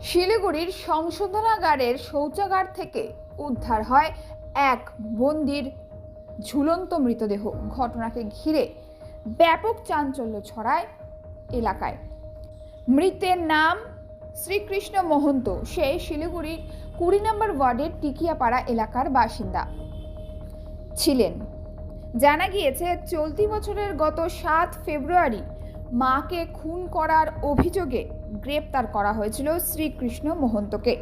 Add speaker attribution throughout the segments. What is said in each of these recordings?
Speaker 1: শিলিগুড়ির সংশোধনাগারের শৌচাগার থেকে উদ্ধার হয় এক বন্দির ঝুলন্ত মৃতদেহ। ঘটনাকে ঘিরে ব্যাপক চাঞ্চল্য ছড়ায় এলাকায়। মৃতের নাম শ্রীকৃষ্ণ মহন্ত। সে শিলিগুড়ির 20 নম্বর ওয়ার্ডের টিকিয়াপাড়া এলাকার বাসিন্দা ছিলেন। জানা গিয়েছে, চলতি বছরের গত 7 ফেব্রুয়ারি মাকে খুন করার অভিযোগে গ্রেপ্তার করা হয়েছিল শ্রীকৃষ্ণ মহন্তকে।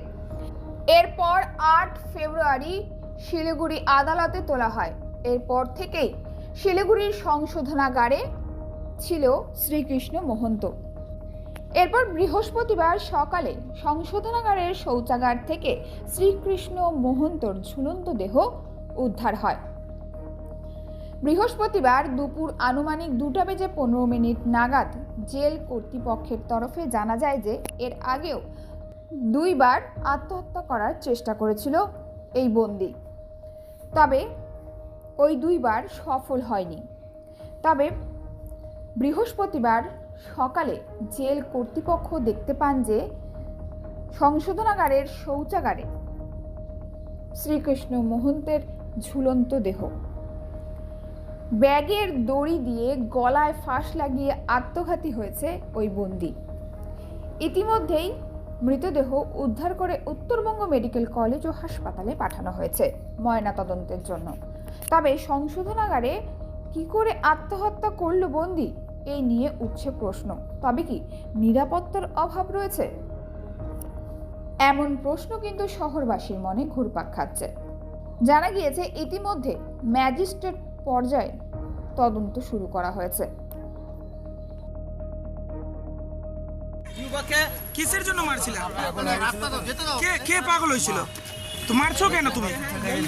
Speaker 1: এরপর 8 ফেব্রুয়ারি শিলিগুড়ি আদালতে তোলা হয়। এরপর থেকেই শিলিগুড়ির সংশোধনাগারে ছিল শ্রীকৃষ্ণ মহন্ত। এরপর বৃহস্পতিবার সকালে সংশোধনাগারের শৌচাগার থেকে শ্রীকৃষ্ণ মহন্তর ঝুলন্ত দেহ উদ্ধার হয়। বৃহস্পতিবার দুপুর আনুমানিক 2:15 নাগাদ জেল কর্তৃপক্ষের তরফে জানা যায় যে এর আগেও 2 বার আত্মহত্যা করার চেষ্টা করেছিল এই বন্দী, তবে ওই 2 বার সফল হয়নি। তবে বৃহস্পতিবার সকালে জেল কর্তৃপক্ষ দেখতে পান যে সংশোধনাগারের শৌচাগারে শ্রীকৃষ্ণ মহন্তের ঝুলন্ত দেহ। ব্যাগের দড়ি দিয়ে গলায় ফাঁস লাগিয়ে আত্মঘাতী হয়েছে ওই বন্দী। ইতিমধ্যেই মৃতদেহ উদ্ধার করে উত্তরবঙ্গ মেডিকেল কলেজ ও হাসপাতালে পাঠানো হয়েছে ময়নাতদন্তের জন্য। তবে সংশোধনাগারে কি করে আত্মহত্যা করল বন্দী, এই নিয়ে উঠছে প্রশ্ন। তবে কি নিরাপত্তার অভাব রয়েছে? এমন প্রশ্ন কিন্তু শহরবাসীর মনে ঘুরপাক খাচ্ছে। জানা গিয়েছে, ইতিমধ্যে ম্যাজিস্ট্রেট পর্যায়ে তদন্ত শুরু করা হয়েছে।
Speaker 2: কিসের জন্য মারছিলা? কে পাগল হয়েছিল? তো মারছো কেন তুমি?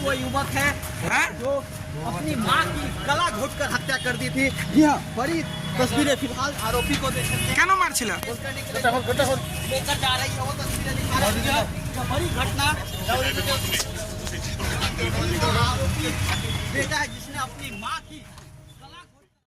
Speaker 3: वो युवक है
Speaker 2: हाँ?
Speaker 3: जो अपनी मां की गला घोटकर हत्या कर दी थी। यह बड़ी तस्वीरें फिलहाल आरोपी को देख सकते हैं।
Speaker 2: কেন মারছিলা?
Speaker 3: लेकर जा रही है वो तस्वीरें दिखा रही है। यह बड़ी घटना आरोपी बेटा है जिसने अपनी मां की